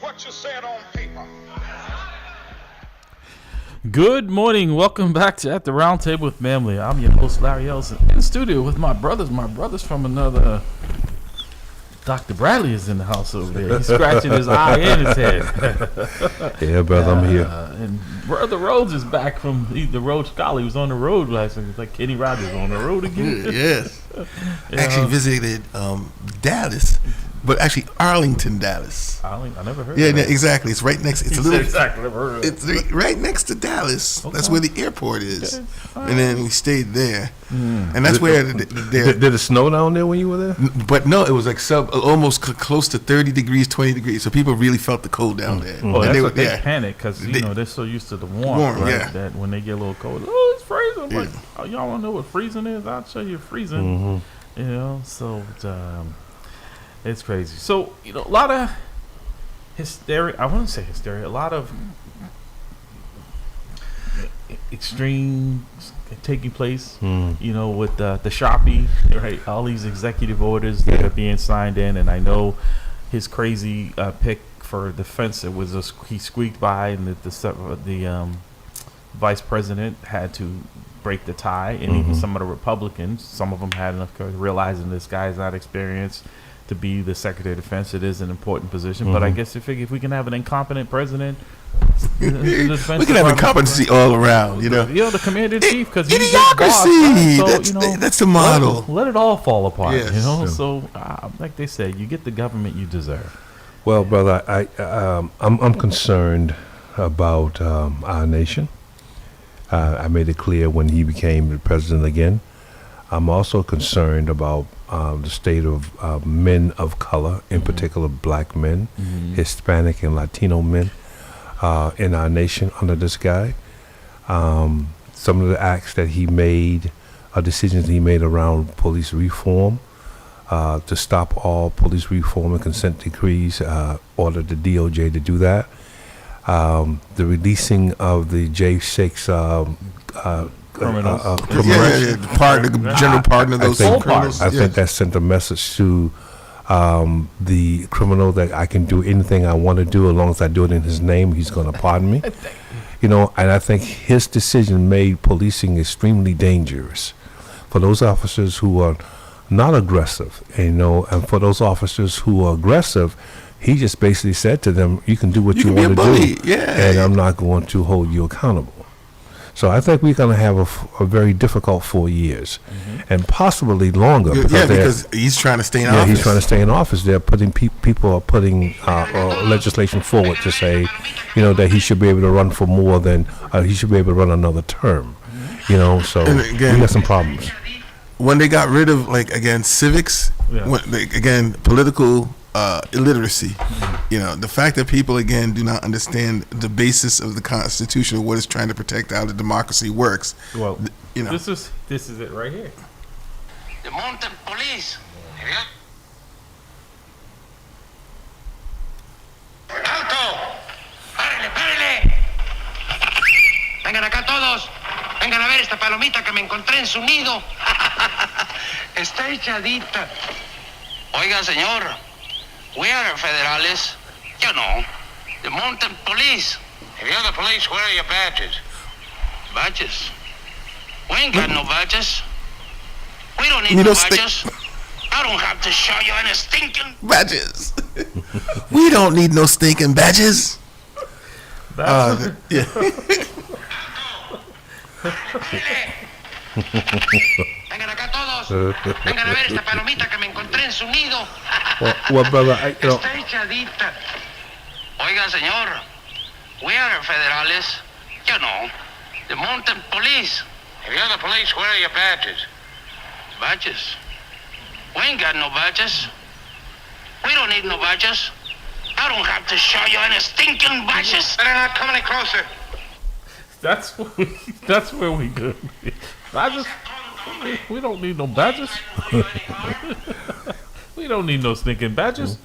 what you said on paper. Good morning. Welcome back to At the Round Table with MAMLEO. I'm your host, Larry Ellison, in the studio with my brothers. My brothers from another... Dr. Bradley is in the house over there. He's scratching his eye and his head. Yeah, brother, I'm here. And Brother Rhodes is back from the Rhodes Scholar. He was on the road last week. It's like Kenny Rogers on the road again. Yes. Actually visited Dallas, but actually Arlington, Dallas. I never heard of Yeah, that. exactly. It's right next. It's a little. Exactly. Never heard of it. It's right next to Dallas. Okay. That's where the airport is. Okay. And then we stayed there, and that's where Did it snow down there when you were there? But no, it was like almost close to 30 degrees, 20 degrees. So people really felt the cold down there. Oh, that's what they yeah. panic because they're so used to the warmth, right? Yeah. That when they get a little cold, oh, it's freezing. I'm like, oh, y'all want to know what freezing is? I'll show you freezing. You know, so it's crazy. So a lot of hysteria. I wouldn't say hysteria. A lot of extreme taking place. With the Sharpie, right? All these executive orders that are being signed in, and I know his crazy pick for defense. It was he squeaked by, and the vice president had to break the tie, and even some of the Republicans, some of them had enough courage, realizing this guy's not experienced to be the Secretary of Defense. It is an important position, but I guess if we can have an incompetent president, we can have incompetency all around, the commander in chief, because he's idiocracy. Boss, right? That's the model. Let it all fall apart. Yes. So like they said, you get the government you deserve. Well, brother, I'm concerned about our nation. I made it clear when he became the president again. I'm also concerned about the state of men of color, in particular black men, Hispanic and Latino men in our nation under this guy. Some of the acts that he made, decisions he made around police reform, to stop all police reform and consent decrees, ordered the DOJ to do that. The releasing of the J6 Criminals. General pardon of those criminals. I think that sent a message to the criminal that I can do anything I want to do as long as I do it in his name. He's going to pardon me. And I think his decision made policing extremely dangerous for those officers who are not aggressive. And for those officers who are aggressive, he just basically said to them, "You can do what you want to do, and I'm not going to hold you accountable." So I think we're going to have a very difficult 4 years, and possibly longer. Because he's trying to stay in office. Yeah, he's trying to stay in office. They're putting people are putting legislation forward to say, that he should be able to run for more than he should be able to run another term. So we got some problems. When they got rid of civics, political illiteracy, the fact that people again do not understand the basis of the Constitution, or what it's trying to protect, how the democracy works. Well, this is it right here. The mountain police. ¡Alto! ¡Párele, párele! Vengan acá todos. Vengan a ver esta palomita que me encontré en su nido. Está echadita. Oiga, señor. We are federales. You know, the mountain police. If you're the police, where are your badges? Badges? We ain't got no badges. We don't need no badges. I don't have to show you any stinking badges. We don't need no stinking badges. Yeah. Vengan acá todos. Vengan a ver esta palomita que me encontré en su nido. Well, brother, Está echadita. Oiga, señor. We are federales. You know, the mountain police. If you're the police, where are your badges? Badges? We ain't got no badges. We don't need no badges. I don't have to show you any stinking badges. Better not come any closer. That's where we do. Badges? We don't need no badges. We don't need no stinking badges.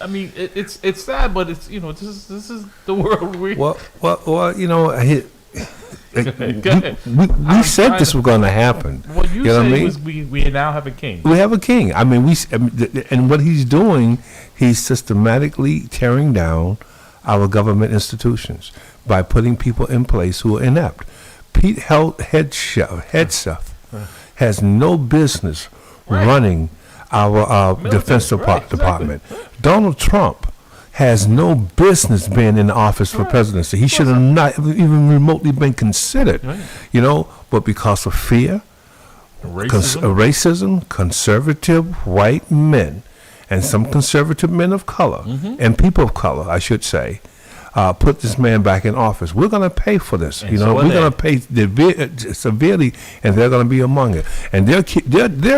I mean, it's sad, but it's this is the world we. Well, we said this was going to happen. What you know said what I mean? was we now have a king. We have a king. I mean, and what he's doing, he's systematically tearing down our government institutions by putting people in place who are inept. Pete Hegseth has no business running our defense department. Donald Trump has no business being in the office for presidency. He should have not even remotely been considered, but because of fear, racism, conservative white men, and some conservative men of color, and people of color, I should say, put this man back in office. We're going to pay for this. And we're going to pay severely, and they're going to be among it. And their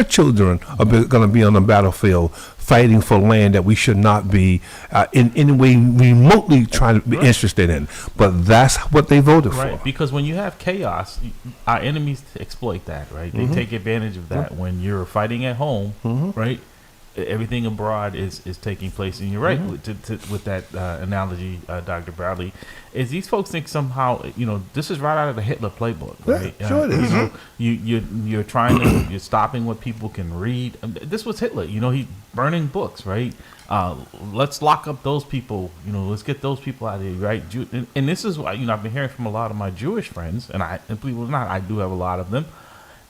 children are going to be on the battlefield fighting for land that we should not be in any way remotely trying to be interested in. But that's what they voted for. Right, because when you have chaos, our enemies exploit that, right? They take advantage of that. When you're fighting at home, right? Everything abroad is taking place, and you're right with that analogy, Dr. Bradley. Is these folks think somehow this is right out of the Hitler playbook, right? Yeah, sure it is. You're trying to you're stopping what people can read. This was Hitler, he's burning books, right? Let's lock up those people, let's get those people out of here, right? And this is why I've been hearing from a lot of my Jewish friends, and believe it or not, I do have a lot of them.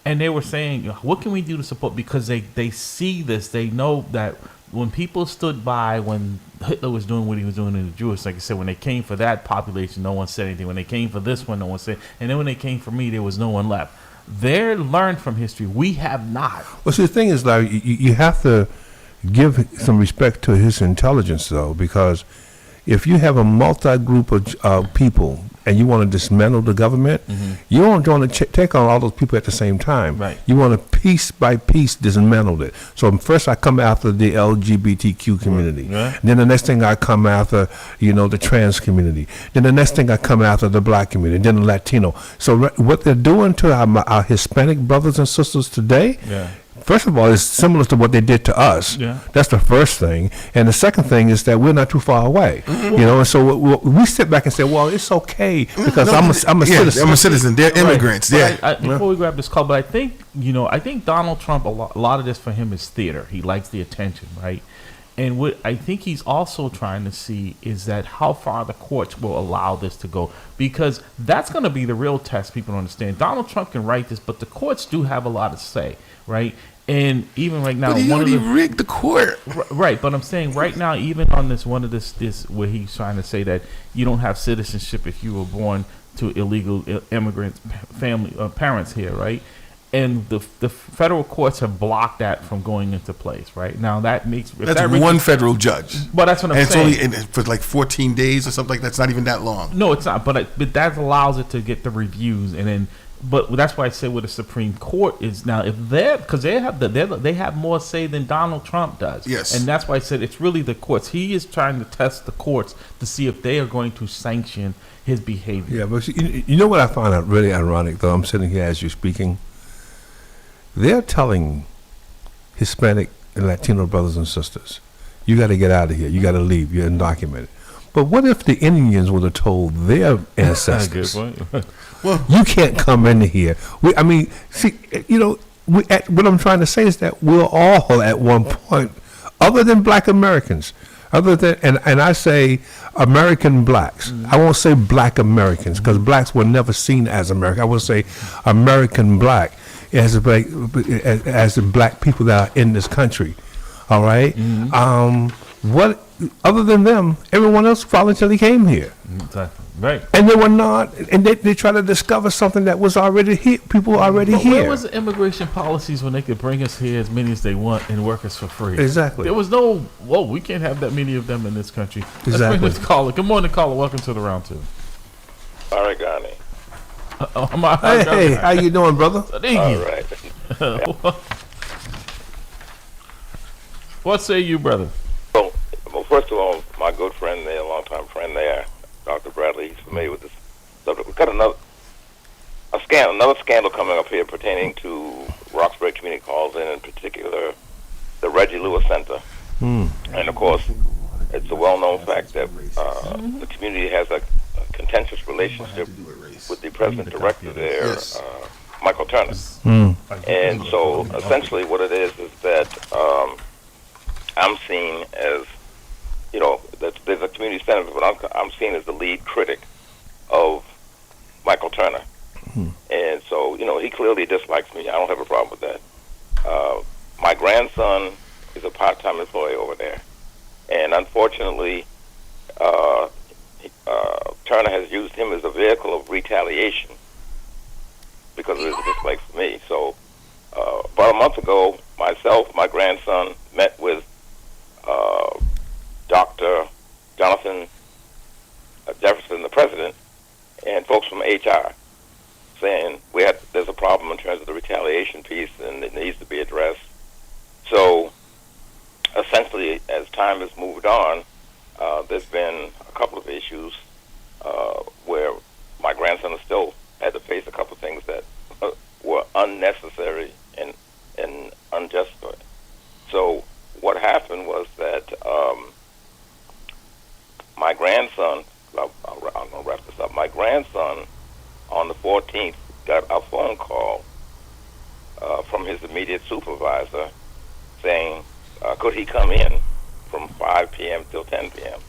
And they were saying, what can we do to support? Because they see this. They know that when people stood by when Hitler was doing what he was doing in the Jewish, like I said, when they came for that population, no one said anything. When they came for this one, no one said. And then when they came for me, there was no one left. They learned from history. We have not. Well, see, the thing is, like, you have to give some respect to his intelligence, though, because if you have a multi-group of people and you want to dismantle the government, you don't want to take on all those people at the same time. Right. You want to piece by piece dismantle it. So first I come after the LGBTQ community. Right. Then the next thing I come after, the trans community. Then the next thing I come after the black community. Then the Latino. So what they're doing to our Hispanic brothers and sisters today, first of all, it's similar to what they did to us. Yeah. That's the first thing. And the second thing is that we're not too far away. And so we sit back and say, well, it's okay because I'm a citizen. I'm a citizen. They're immigrants. Right. Yeah. Before we grab this call, but I think Donald Trump, a lot of this for him is theater. He likes the attention, right? And what I think he's also trying to see is that how far the courts will allow this to go, because that's going to be the real test. People don't understand. Donald Trump can write this, but the courts do have a lot to say, right? And even right now, But he already rigged the court. Right, but I'm saying right now, even on this where he's trying to say that you don't have citizenship if you were born to illegal immigrant parents here, right? And the federal courts have blocked that from going into place, right? Now that makes one federal judge. But that's what I'm saying. It's only for like 14 days or something like that. It's not even that long. No, it's not. But that allows it to get the reviews, and then. But that's why I say with the Supreme Court is now if because they have more say than Donald Trump does. Yes, and that's why I said it's really the courts. He is trying to test the courts to see if they are going to sanction his behavior. Yeah, but you know what I find out really ironic, though. I'm sitting here as you're speaking. They're telling Hispanic and Latino brothers and sisters, "You got to get out of here. You got to leave. You're undocumented." But what if the Indians would have told their ancestors, well, you can't come in here? What I'm trying to say is that we're all at one point, other than black Americans, and I say American blacks. I won't say black Americans because blacks were never seen as American. I will say American black as the black people that are in this country. All right. What other than them, everyone else voluntarily came here. Exactly. Right. And they were not, and they try to discover something that was already here. People already here. Where was the immigration policies when they could bring us here as many as they want and work us for free? Exactly. There was no, we can't have that many of them in this country. Exactly. Let's bring this caller. Good morning, caller. Welcome to the round two. Oregoni. Hey, how you doing, brother? All right. What say you, brother? Well, first of all, my good friend there, longtime friend there, Dr. Bradley, he's familiar with this subject. We've got another scandal coming up here pertaining to Roxbury Community Calls in particular, the Reggie Lewis Center. And of course, it's a well-known fact that the community has a contentious relationship with the president director there, Yes. Michael Turner. And so essentially what it is that I'm seen as, that there's a community center, but I'm seen as the lead critic of Michael Turner. And so, he clearly dislikes me. I don't have a problem with that. My grandson is a part-time employee over there. And unfortunately, Turner has used him as a vehicle of retaliation because of his dislike for me. So about a month ago, myself, my grandson, met with Dr. Jonathan Jefferson, the president, and folks from HR, saying there's a problem in terms of the retaliation piece and it needs to be addressed. So essentially, as time has moved on, there's been a couple of issues where my grandson has still had to face a couple of things that were unnecessary and unjust. So what happened was that my grandson, I'm going to wrap this up, my grandson on the 14th got a phone call from his immediate supervisor saying, could he come in from 5 p.m. till 10 p.m.?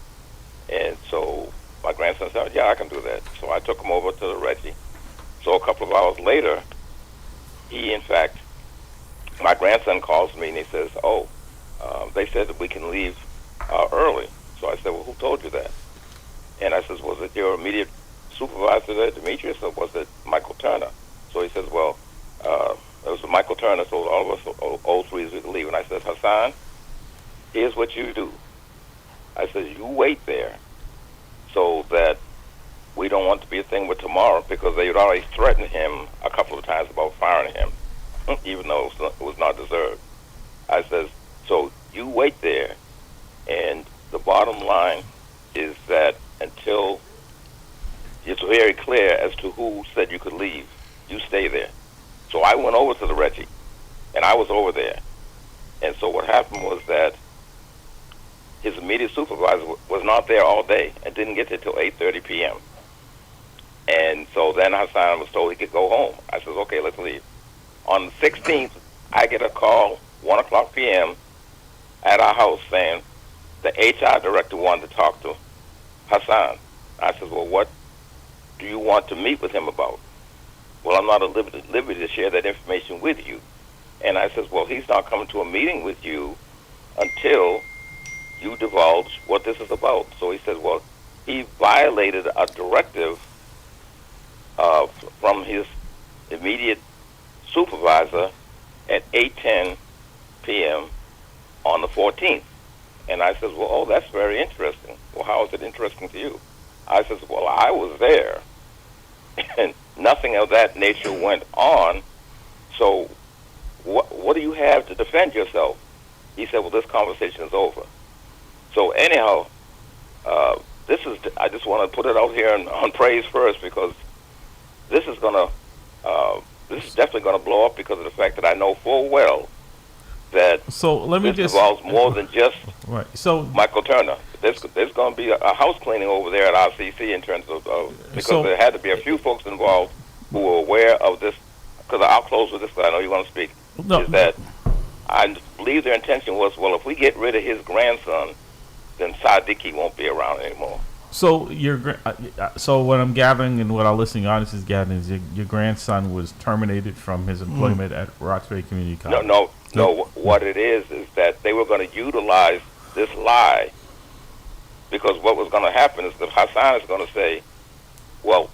And so my grandson said, yeah, I can do that. So I took him over to the Reggie. So a couple of hours later, my grandson calls me and he says, they said that we can leave early. So I said, well, who told you that? And I says, was it your immediate supervisor there, Demetrius, or was it Michael Turner? So he says, well, it was Michael Turner told all of us all three we could leave. And I said, Hassan, here's what you do. I said, you wait there so that we don't want to be a thing with tomorrow, because they had already threatened him a couple of times about firing him, even though it was not deserved. I says, so you wait there, and the bottom line is that until it's very clear as to who said you could leave, you stay there. So I went over to the Reggie, and I was over there. And so what happened was that his immediate supervisor was not there all day and didn't get there till 8:30 p.m. And so then Hassan was told he could go home. I said, okay, let's leave. On the 16th, I get a call, 1 o'clock p.m., at our house saying the HR director wanted to talk to Hassan. I said, well, what do you want to meet with him about? Well, I'm not at liberty to share that information with you. And I says, well, he's not coming to a meeting with you until you divulge what this is about. So he says, well, he violated a directive from his immediate supervisor at 8:10 p.m. on the 14th. And I says, well, that's very interesting. Well, how is it interesting to you? I says, well, I was there, and nothing of that nature went on. So what do you have to defend yourself? He said, well, this conversation is over. So anyhow, I just want to put it out here on praise first, because this is definitely going to blow up because of the fact that I know full well that this involves more than just Michael Turner. There's going to be a house cleaning over there at RCC in terms of because there had to be a few folks involved who were aware of this. Because I'll close with this, because I know you want to speak. No. Is that I believe their intention was, well, if we get rid of his grandson, then Sadiqi won't be around anymore. So so what I'm gathering and what our listening audience is gathering is your grandson was terminated from his employment at Roxbury Community College. No. What it is that they were going to utilize this lie, because what was going to happen is that Hassan is going to say, well,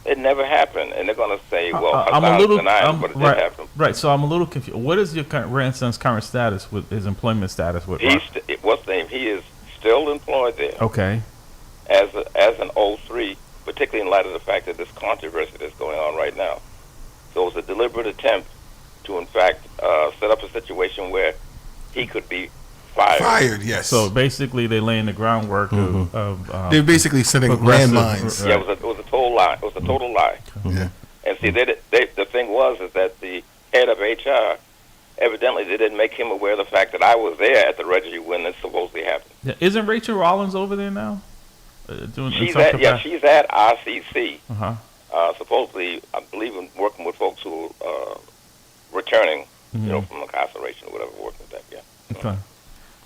it never happened, and they're going to say, well, Hassan's denying, but it did happen. Right. So I'm a little confused. What is your grandson's current status with his employment status with? He is still employed there. Okay. As an 03, particularly in light of the fact that this controversy that's going on right now. So it was a deliberate attempt to, in fact, set up a situation where he could be fired. Yes. So basically, they're laying the groundwork of they're basically setting landmines. Right. Yeah, it was a total lie. It was a total lie. Yeah. And see, the thing is that the head of HR, evidently, they didn't make him aware of the fact that I was there at the Reggie when this supposedly happened. Yeah. Isn't Rachel Rollins over there now? She's at RCC. supposedly, I believe in working with folks who are returning, from incarceration or whatever, working with that. Yeah. Okay.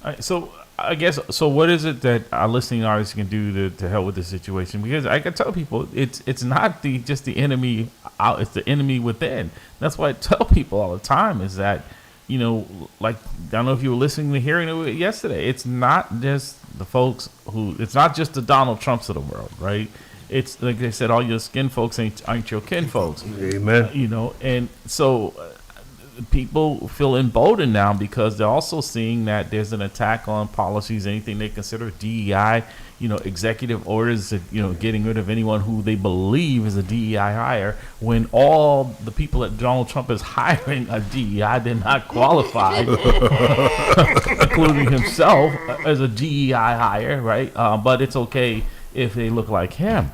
All right, so I guess what is it that our listening audience can do to help with the situation? Because I can tell people it's not just the enemy out, it's the enemy within. That's why I tell people all the time is that, like, I don't know if you were listening to hearing it yesterday. It's not just the folks it's not just the Donald Trumps of the world, right? It's like they said, all your skin folks aren't your kin folks. Amen. And so people feel emboldened now because they're also seeing that there's an attack on policies, anything they consider DEI, executive orders, getting rid of anyone who they believe is a DEI hire, when all the people that Donald Trump is hiring a DEI, they're not qualified, including himself as a DEI hire, right? But it's okay if they look like him.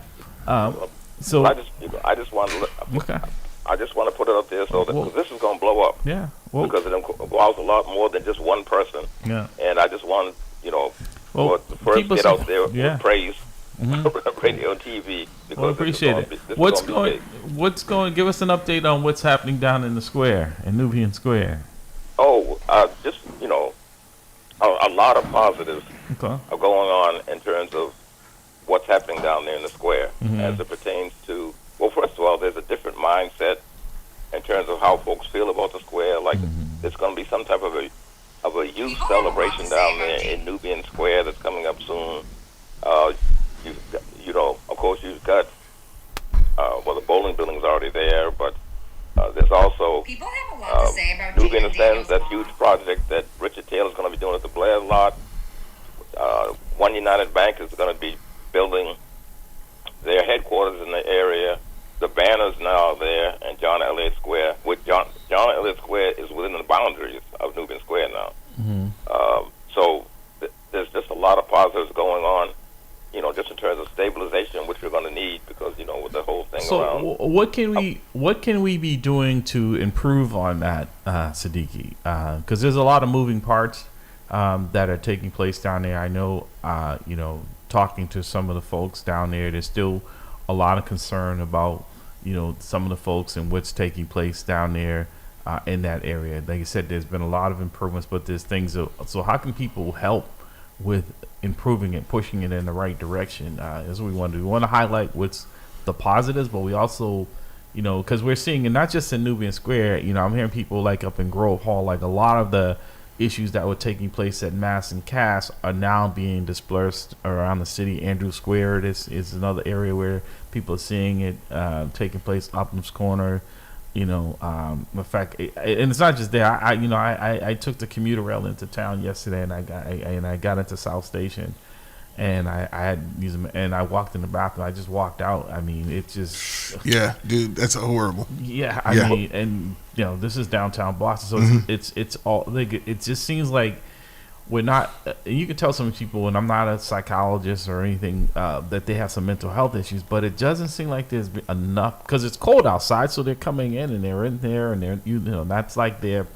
So I just want to okay. I just want to put it up there so that cause this is going to blow up. Yeah. Well, because it involves a lot more than just one person. Yeah. And I just want to, well, first get out there yeah. with praise, radio and TV. Because well, appreciate it. What's going? Give us an update on what's happening down in the square, in Nubian Square. Oh, just a lot of positives are going on in terms of what's happening down there in the square as it pertains to. Well, first of all, there's a different mindset in terms of how folks feel about the square. Like there's going to be some type of a youth celebration down there in Nubian Square that's coming up soon. Of course, you've got the bowling building's already there, but there's also Nubian Ascends, that huge project that Richard Taylor's going to be doing at the Blair lot. One United Bank is going to be building their headquarters in the area. The banner's now there in John Elliott Square. John Elliott Square is within the boundaries of Nubian Square now. So there's just a lot of positives going on, just in terms of stabilization, which we're going to need because, with the whole thing around. So what can we be doing to improve on that, Siddiqui? Because there's a lot of moving parts that are taking place down there. I know, talking to some of the folks down there, there's still a lot of concern about some of the folks and what's taking place down there in that area. Like I said, there's been a lot of improvements, but there's things. So how can people help with improving it, pushing it in the right direction? As we want to do. We want to highlight what's the positives, but we also, because we're seeing, and not just in Nubian Square. I'm hearing people like up in Grove Hall, like a lot of the issues that were taking place at Mass and Cass are now being dispersed around the city. Andrew Square, this is another area where people are seeing it taking place. Upham's Corner, in fact, and it's not just there. I took the commuter rail into town yesterday, and I got into South Station, and I had these, and I walked in the bathroom. I just walked out. I mean, it just dude, that's horrible. Yeah, I mean, and this is downtown Boston, so it's all like it just seems like we're not. You can tell some people, and I'm not a psychologist or anything, that they have some mental health issues, but it doesn't seem like there's enough because it's cold outside, so they're coming in and they're in there and they're that's like their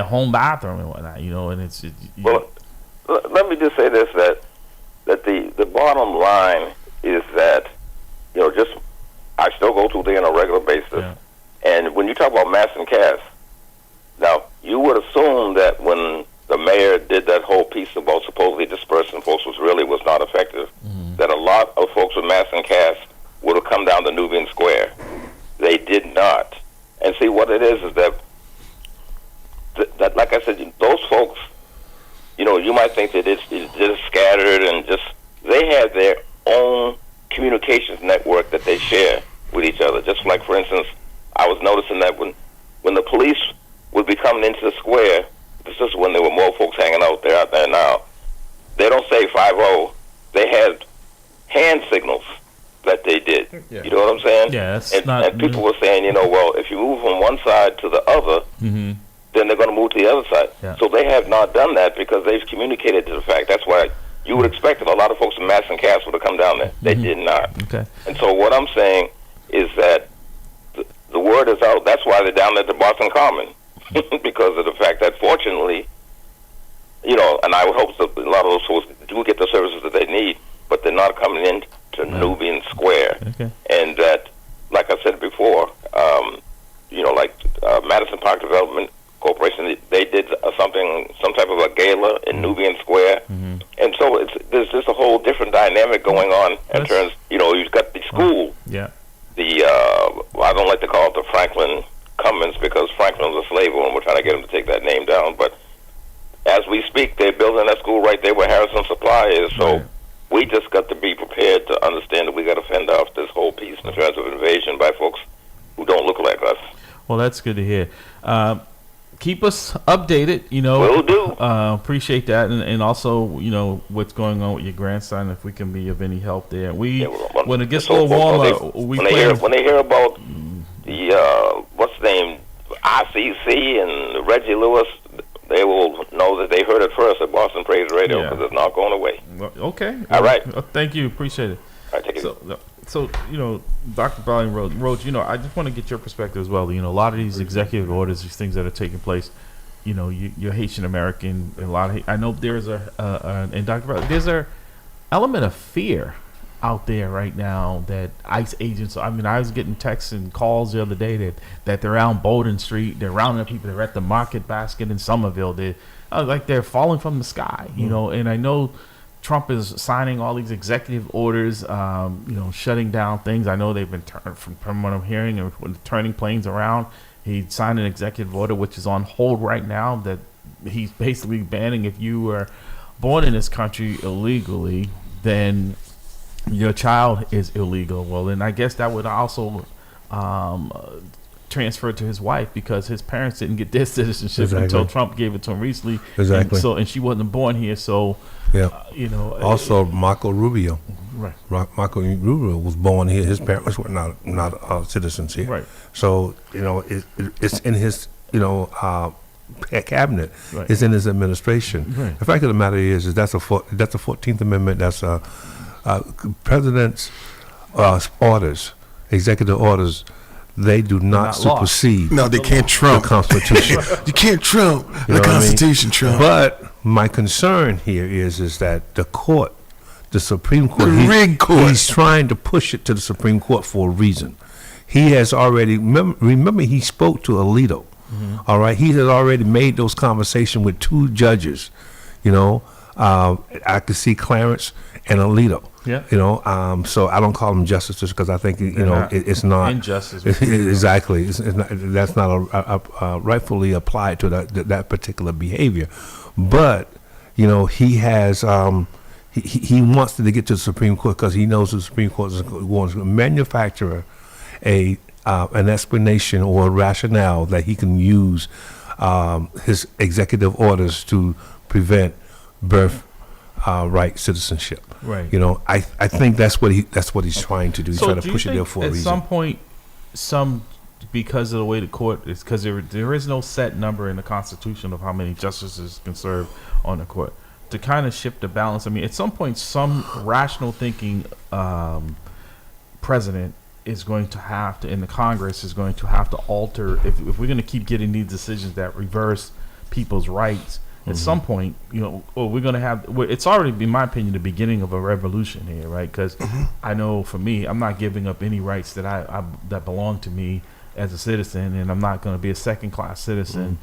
home bathroom and whatnot, and it's. Well, let me just say this, that the bottom line is that just I still go through there on a regular basis, and when you talk about Mass and Cass, now you would assume that when the mayor did that whole piece about supposedly dispersing folks was not effective, that a lot of folks with Mass and Cass would have come down to Nubian Square. They did not. And see, what it is that like I said, those folks, you might think that it's just scattered and just, they have their own communications network that they share with each other. Just like, for instance, I was noticing that when the police would be coming into the square, this is when there were more folks hanging out there now. They don't say 5-0. They had hand signals that they did. Yeah. You know what I'm saying? Yeah, and people were saying, well, if you move from one side to the other, then they're going to move to the other side. Yeah. So they have not done that because they've communicated to the fact. That's why you would expect that a lot of folks in Mass and Cass would have come down there. They did not. Okay. And so what I'm saying is that the word is out. That's why they're down at the Boston Common. Because of the fact that, fortunately, and I would hope that a lot of those folks do get the services that they need, but they're not coming in to Nubian Square. Okay. And that Madison Park Development Corporation. They did some type of a gala in Nubian Square, and so there's just a whole different dynamic going on in terms. You've got the school. Yeah. I don't like to call it the Franklin Cummins because Franklin's a slave owner. We're trying to get him to take that name down, but as we speak, they're building that school right there where Harrison Supply is. So we just got to be prepared to understand that we got to fend off this whole piece in terms of invasion by folks who don't look like us. Well, that's good to hear. Keep us updated, Will do. Appreciate that. And also, what's going on with your grandson, if we can be of any help there. When it gets a little warmer, when they hear about the, what's the name, ICC and Reggie Lewis, they will know that they heard it first at Boston Praise Radio because it's not going away. Okay. All right. Thank you. Appreciate it. All right, take it easy. So, Dr. Bowling Rhodes, I just want to get your perspective as well. A lot of these executive orders, these things that are taking place, you're Haitian American. I know there's and Dr. Bowling, there's an element of fear out there right now that ICE agents. I was getting texts and calls the other day that they're out on Bowdoin Street. They're rounding up people. They're at the Market Basket in Somerville. They're falling from the sky. And I know Trump is signing all these executive orders, shutting down things. I know they've been from what I'm hearing, and turning planes around. He signed an executive order which is on hold right now that he's basically banning if you were born in this country illegally, then your child is illegal. Well, then I guess that would also transfer to his wife because his parents didn't get their citizenship until Trump gave it to him recently. Exactly. And she wasn't born here, so. Yeah. Also, Marco Rubio. Right. Marco Rubio was born here. His parents were not citizens here. Right. So it's in his cabinet. Right. It's in his administration. Right. The fact of the matter is that's a 14th Amendment. That's president's orders, executive orders. They do not supersede. No, they can't trump the Constitution. You can't trump the Constitution, Trump. But my concern here is that the Supreme Court, the rigged court, he's trying to push it to the Supreme Court for a reason. He has already remember he spoke to Alito. All right, he has already made those conversations with two judges. I could see Clarence and Alito. Yeah. So I don't call them justices because I think it's not injustice. Exactly. That's not rightfully applied to that particular behavior. But he has he wants to get to the Supreme Court because he knows the Supreme Court is going to manufacture an explanation or a rationale that he can use his executive orders to prevent birth right citizenship. Right. I think that's what he's trying to do. He's trying to push it there for a reason. At some point, because of the way the court is, because there is no set number in the Constitution of how many justices can serve on the court. To kind of shift the balance, at some point, some rational thinking president is going to have to, and the Congress is going to have to alter if we're going to keep getting these decisions that reverse people's rights. At some point, we're going to have. It's already, in my opinion, the beginning of a revolution here, right? Because I know, for me, I'm not giving up any rights that that belong to me as a citizen, and I'm not going to be a second-class citizen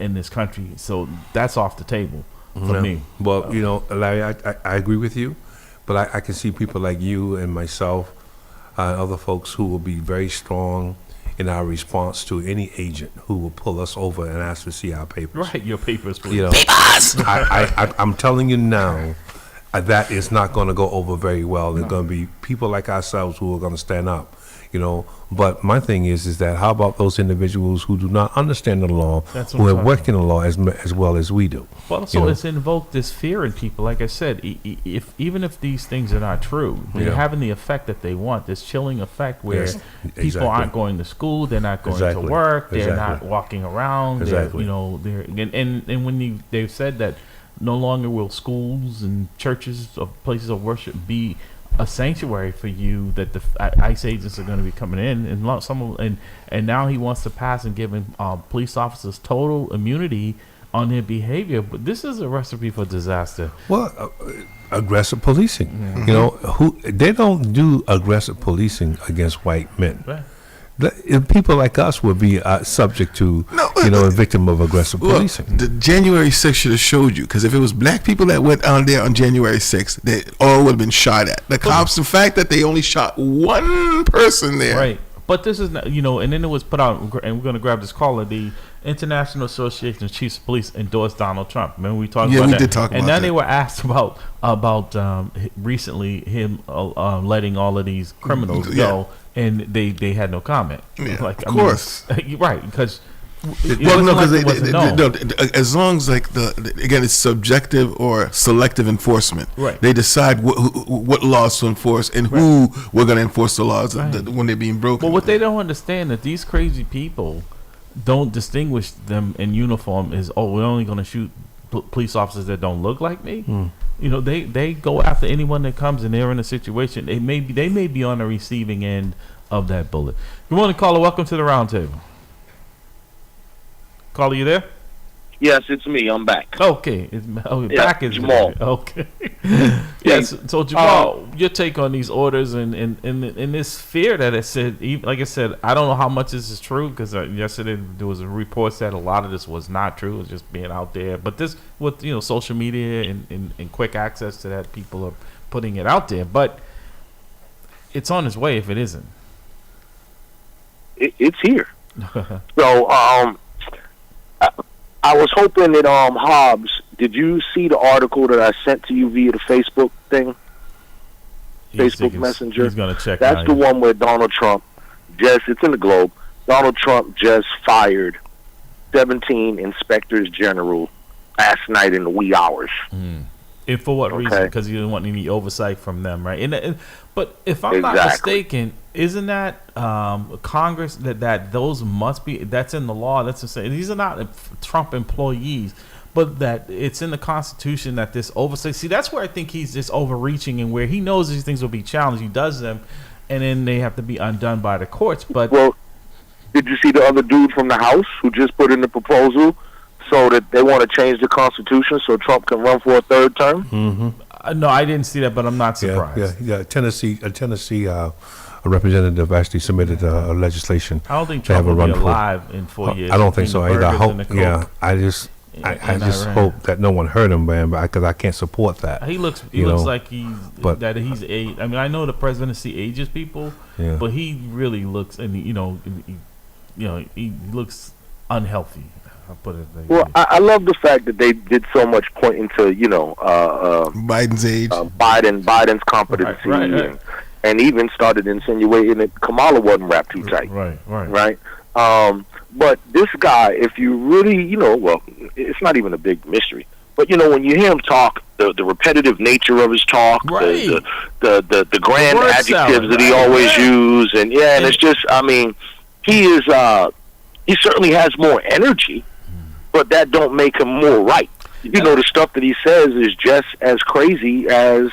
in this country. So that's off the table for me. Well, Larry, I agree with you, but I can see people like you and myself, and other folks who will be very strong in our response to any agent who will pull us over and ask to see our papers. Right, your papers, please. Papers! I'm telling you now, that is not going to go over very well. There's going to be people like ourselves who are going to stand up, But my thing is that how about those individuals who do not understand the law, who have worked in the law as well as we do? Well, so it's invoked this fear in people. Like I said, even if these things are not true, they're having the effect that they want. This chilling effect where people aren't going to school, they're not going to work, they're not walking around. Exactly. And when they've said that no longer will schools and churches or places of worship be a sanctuary for you, that the ICE agents are going to be coming in, and now he wants to pass and giving police officers total immunity on their behavior. But this is a recipe for disaster. Well, aggressive policing. They don't do aggressive policing against white men. Right. People like us would be subject to, a victim of aggressive policing. The January 6th should have showed you, because if it was black people that went on there on January 6th, they all would have been shot at. The cops, the fact that they only shot one person there. Right. But this is not, and then it was put out, and we're going to grab this caller. The International Association of Chiefs of Police endorsed Donald Trump. Remember we talked about that? Yeah, we did talk about that. And then they were asked about recently him letting all of these criminals go, and they had no comment. Yeah, of course. Right, because... Well, no, because as long as again, it's subjective or selective enforcement. Right. They decide what laws to enforce and who we're going to enforce the laws when they're being broken. But what they don't understand that these crazy people don't distinguish them in uniform is we're only going to shoot police officers that don't look like me. They go after anyone that comes and they're in a situation. They may be on the receiving end of that bullet. Good morning, caller. Welcome to the roundtable. Caller, you there? Yes, it's me. I'm back. Okay. Back is Jamal. Okay. Yes. So Jamal, your take on these orders and this fear that it said, like I said, I don't know how much this is true, because yesterday there was a report that a lot of this was not true. It was just being out there. But this, with social media and quick access to that, people are putting it out there. But it's on its way if it isn't. It's here. So, I was hoping that Hobbs, did you see the article that I sent to you via the Facebook thing? Facebook Messenger. He's gonna check. That's the one where Donald Trump it's in the Globe. Donald Trump just fired 17 inspectors general last night in the wee hours. And for what reason? Because he didn't want any oversight from them, right? But if I'm not mistaken, isn't that Congress that those must be? That's in the law. That's to say these are not Trump employees, but that it's in the Constitution that this oversight. See, that's where I think he's just overreaching, and where he knows these things will be challenged, he does them, and then they have to be undone by the courts. But did you see the other dude from the House who just put in the proposal? So that they want to change the Constitution so Trump can run for a third term? Mm-hmm. No, I didn't see that, but I'm not surprised. Yeah. Tennessee representative actually submitted a legislation. I don't think Trump will be alive in 4 years. I don't think so either. I hope. Yeah, I just hope that no one hurt him, man, because I can't support that. He looks like he's aged. I mean, I know the presidency ages people, but he really looks, and he looks unhealthy. I'll put it there. Well, I love the fact that they did so much pointing to Biden's age, Biden's competency, and even started insinuating that Kamala wasn't wrapped too tight. Right. But this guy, if you really, it's not even a big mystery. But when you hear him talk, the repetitive nature of his talk, the grand adjectives that he always use, and it's just, I mean, he certainly has more energy. But that don't make him more right. The stuff that he says is just as crazy as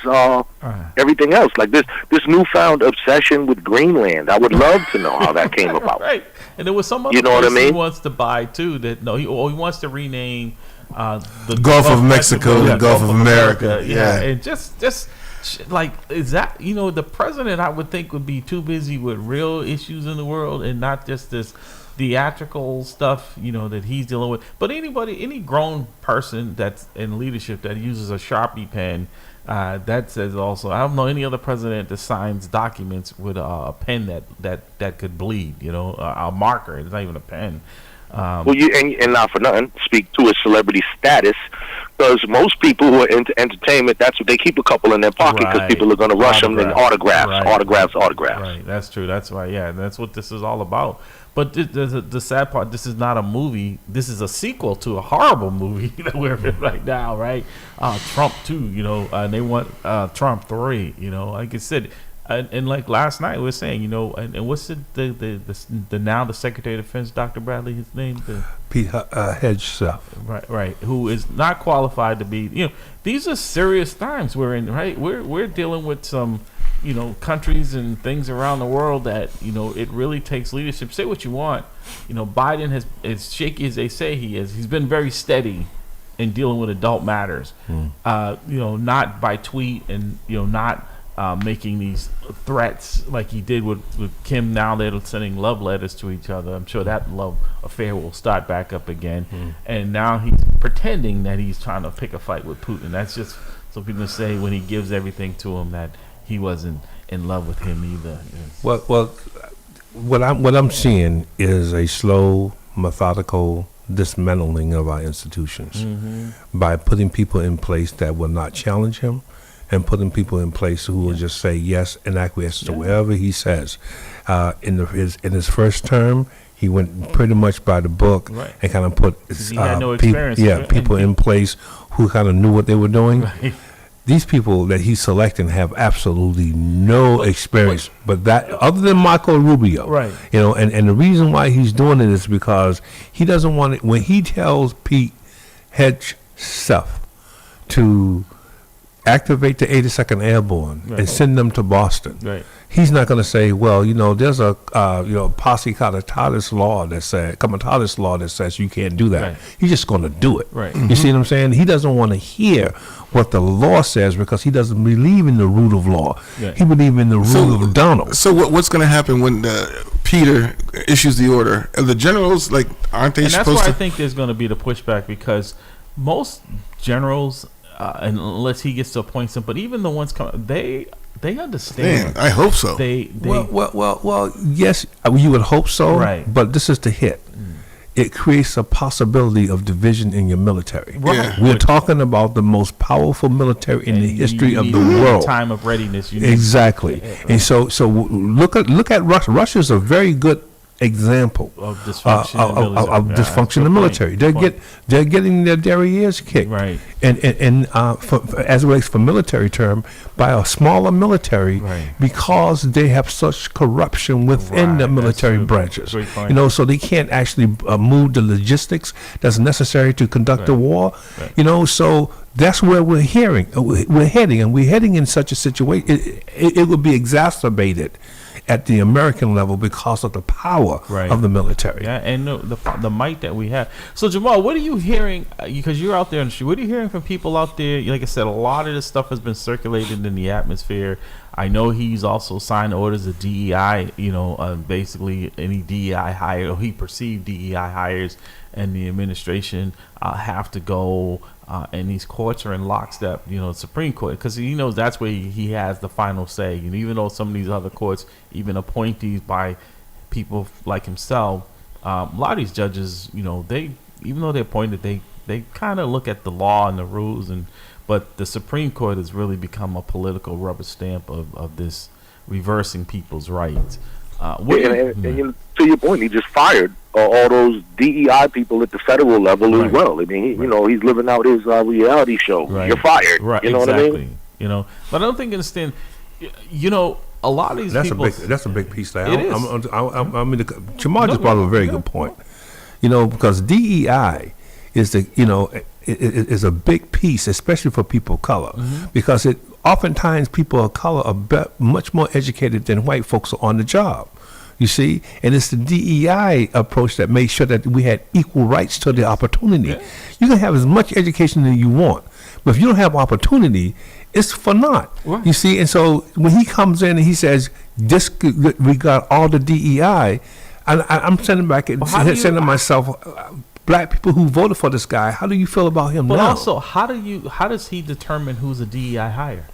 everything else. Like this newfound obsession with Greenland. I would love to know how that came about. Right. And there was some other place he wants to buy too. He wants to rename the Gulf of Mexico and Gulf of America. Yeah. And just like, is that the president? I would think would be too busy with real issues in the world and not just this theatrical stuff, that he's dealing with. But any grown person that's in leadership that uses a Sharpie pen, that says also, I don't know any other president that signs documents with a pen that could bleed, a marker. It's not even a pen. And not for nothing, speak to his celebrity status, because most people who are into entertainment, that's what they keep a couple in their pocket, because people are going to rush them in autographs. Right, that's true. That's right. Yeah, that's what this is all about. But the sad part, this is not a movie. This is a sequel to a horrible movie that we're in right now, right? Trump 2, and they want Trump 3, like I said. And like last night we were saying, and what's the now the Secretary of Defense, Dr. Bradley, his name? Pete Hegseth. Right, who is not qualified to be, these are serious times we're in, right? We're dealing with some, countries and things around the world that, it really takes leadership. Say what you want. Biden has, as shaky as they say he is, he's been very steady in dealing with adult matters. Not by tweet and, not making these threats like he did with Kim. Now they're sending love letters to each other. I'm sure that love affair will start back up again. And now he's pretending that he's trying to pick a fight with Putin. That's just so people say when he gives everything to him that he wasn't in love with him either. Well, what I'm seeing is a slow, methodical dismantling of our institutions by putting people in place that will not challenge him, and putting people in place who will just say yes and acquiesce to whatever he says. In his first term, he went pretty much by the book and kind of put people in place who kind of knew what they were doing. Right. These people that he's selecting have absolutely no experience, but that other than Marco Rubio, right? And the reason why he's doing it is because he doesn't want it. When he tells Pete Hegseth to activate the 82nd Airborne and send them to Boston, he's not going to say, well, there's a posse comitatus law that says you can't do that. Right. He's just going to do it. Right. You see what I'm saying? He doesn't want to hear what the law says because he doesn't believe in the rule of law. Yeah. He believes in the rule of Donald. So what's going to happen when Peter issues the order? Are the generals, aren't they supposed to? And that's why I think there's going to be the pushback, because most generals, unless he gets to appoint some, but even the ones coming, they understand. Man, I hope so. Well, yes, you would hope so. Right. But this is the hit. It creates a possibility of division in your military. Right. Yeah. We're talking about the most powerful military in the history of the world. Time of readiness. Exactly. And so look at Russia. Russia's a very good example of dysfunction in the military. They're getting their derrieres kicked, right? And as it relates for military term, by a smaller military, because they have such corruption within the military branches. So they can't actually move the logistics that's necessary to conduct the war. Right. So that's where we're heading, and we're heading in such a situation. It would be exacerbated at the American level because of the power of the military. Yeah, and the might that we have. So Jamal, what are you hearing? Because you're out there in the street. What are you hearing from people out there? Like I said, a lot of this stuff has been circulated in the atmosphere. I know he's also signed orders of DEI. Basically any DEI hire, or he perceived DEI hires, and the administration have to go. And these courts are in lockstep, the Supreme Court, because he knows that's where he has the final say. Even though some of these other courts, even appointees by people like himself, a lot of these judges, they, even though they're appointed, they kind of look at the law and the rules, but the Supreme Court has really become a political rubber stamp of this reversing people's rights. To your point, he just fired all those DEI people at the federal level as well. I mean, he's living out his reality show. Right. You're fired. Right. What I mean? But I don't think understand. A lot of these people. That's a big piece. Jamal just brought up a very good point. Because DEI is is a big piece, especially for people of color, because oftentimes people of color are much more educated than white folks are on the job. You see, and it's the DEI approach that makes sure that we had equal rights to the opportunity. Yeah. You can have as much education as you want, but if you don't have opportunity, it's for naught. Right. You see, and so when he comes in and he says, we got all the DEI, I'm sending back and sending myself, black people who voted for this guy, how do you feel about him now? But also, how does he determine who's a DEI hire?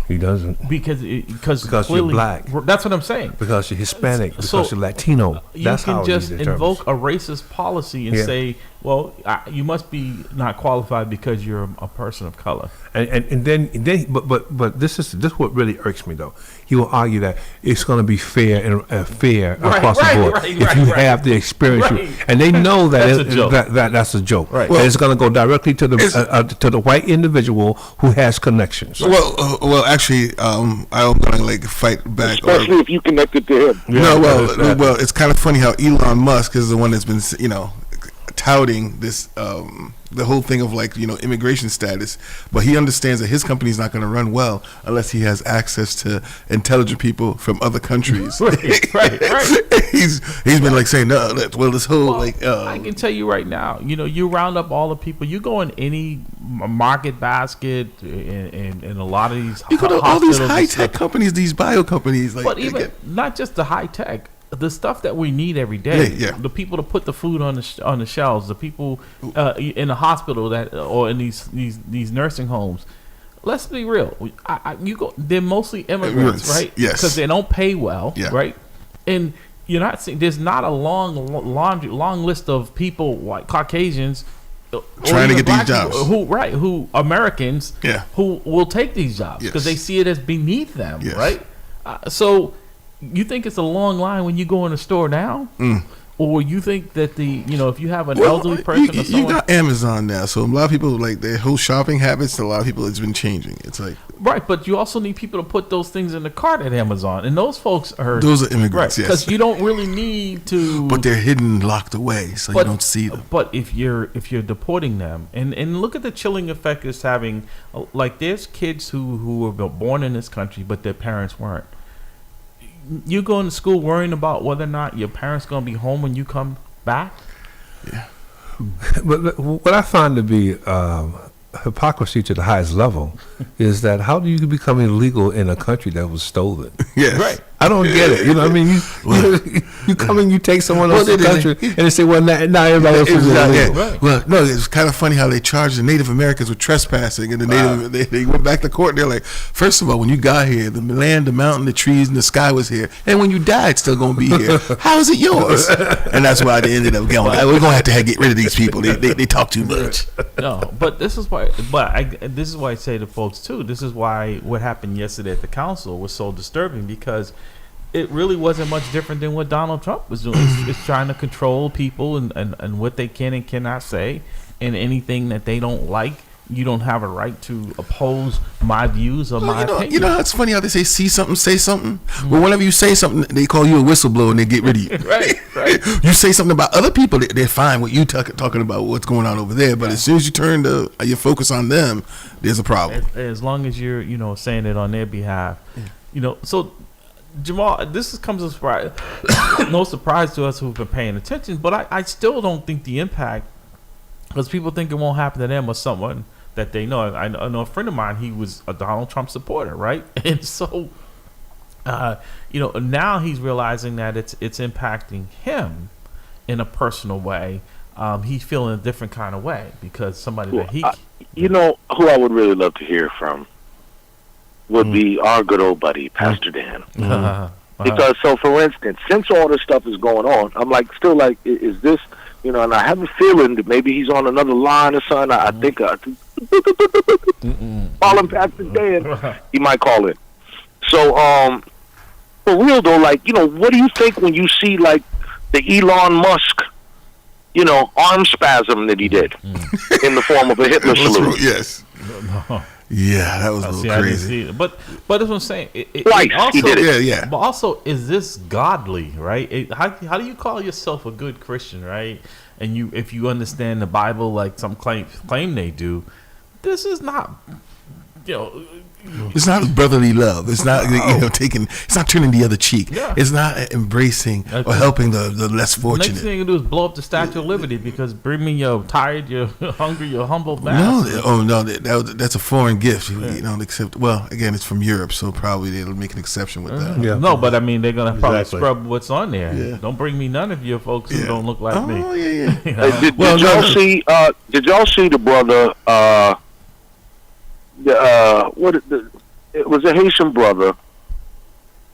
He doesn't. Because you're black. That's what I'm saying. Because you're Hispanic. Because you're Latino. That's how you can just invoke a racist policy and say, well, you must be not qualified because you're a person of color. And then this is what really irks me though. He will argue that it's going to be fair and across the board if you have the experience, and they know that that's a joke. Right. Well, it's going to go directly to the white individual who has connections. Well, actually, I'm going to fight back. Especially if you connected to him. Yeah, well, it's kind of funny how Elon Musk is the one that's been touting this the whole thing of like, you know, immigration status, but he understands that his company's not going to run well unless he has access to intelligent people from other countries. right. He's been like saying, no, this whole I can tell you right now, you know, you round up all the people, you go in any market basket in a lot of these you go to all these high tech companies, these bio companies, like, but even not just the high tech. The stuff that we need every day, the people to put the food on the shelves, the people in the hospital or in these nursing homes. Let's be real. They're mostly immigrants, right? Yes, because they don't pay well, right? And you're not seeing. There's not a long list of people like Caucasians trying to get these jobs. Who Americans, who will take these jobs because they see it as beneath them, right? So. You think it's a long line when you go in a store now? Or you think that if you have an elderly person or someone... You got Amazon now, so a lot of people, like, their whole shopping habits, a lot of people, it's been changing. It's like... Right, but you also need people to put those things in the cart at Amazon, and those folks are... Those are immigrants, yes. Because you don't really need to... But they're hidden, locked away, so you don't see them. But if you're deporting them, and look at the chilling effect it's having, like, there's kids who were born in this country, but their parents weren't. You going to school worrying about whether or not your parents going to be home when you come back? Yeah. But what I find to be hypocrisy to the highest level is that how do you become illegal in a country that was stolen? Yes. Right. I don't get it. You know what I mean? You come and you take someone else's country and they say, well, not everybody else is illegal. Right. Well, no, it's kind of funny how they charged the Native Americans with trespassing, and the they went back to court and they're like, first of all, when you got here, the land, the mountain, the trees, and the sky was here, and when you died, it's still going to be here. How is it yours? And that's why they ended up going, we're going to have to get rid of these people. They talk too much. No, but this is why. This is why I say to folks too. This is why what happened yesterday at the council was so disturbing, because it really wasn't much different than what Donald Trump was doing. It's trying to control people and what they can and cannot say, and anything that they don't like. You don't have a right to oppose my views or my opinion. You know, it's funny how they say, see something, say something. Well, whenever you say something, they call you a whistleblower and they get rid of you. Right. You say something about other people, they're fine with you talking about what's going on over there. But as soon as you turn your focus on them, there's a problem. As long as you're, saying it on their behalf. So Jamal, this comes as surprise. No surprise to us who've been paying attention, but I still don't think the impact, because people think it won't happen to them or someone that they know. I know a friend of mine, he was a Donald Trump supporter, right? And so, now he's realizing that it's impacting him in a personal way. He's feeling a different kind of way because somebody that he... who I would really love to hear from would be our good old buddy, Pastor Dan. Because, so for instance, since all this stuff is going on, I'm still like, is this, and I have a feeling that maybe he's on another line or something. I think, call him Pastor Dan. He might call in. So, for real though, what do you think when you see, the Elon Musk, arm spasm that he did in the form of a Hitler salute? Yes. Yeah, that was a little crazy. But that's what I'm saying. Twice also, he did it. Yeah. But also, is this godly, right? How do you call yourself a good Christian, right? And if you understand the Bible like some claim they do, this is not, It's not brotherly love. It's not taking. It's not turning the other cheek. Yeah. It's not embracing or helping the less fortunate. Next thing you do is blow up the Statue of Liberty because bring me your tired, your hungry, your humble master. No, that's a foreign gift. Except again, it's from Europe, so probably they'll make an exception with that. Yeah. No, but I mean they're gonna probably scrub what's on there. Yeah. Don't bring me none of your folks who don't look like me. Oh yeah. Did y'all see? Did y'all see the brother? It was a Haitian brother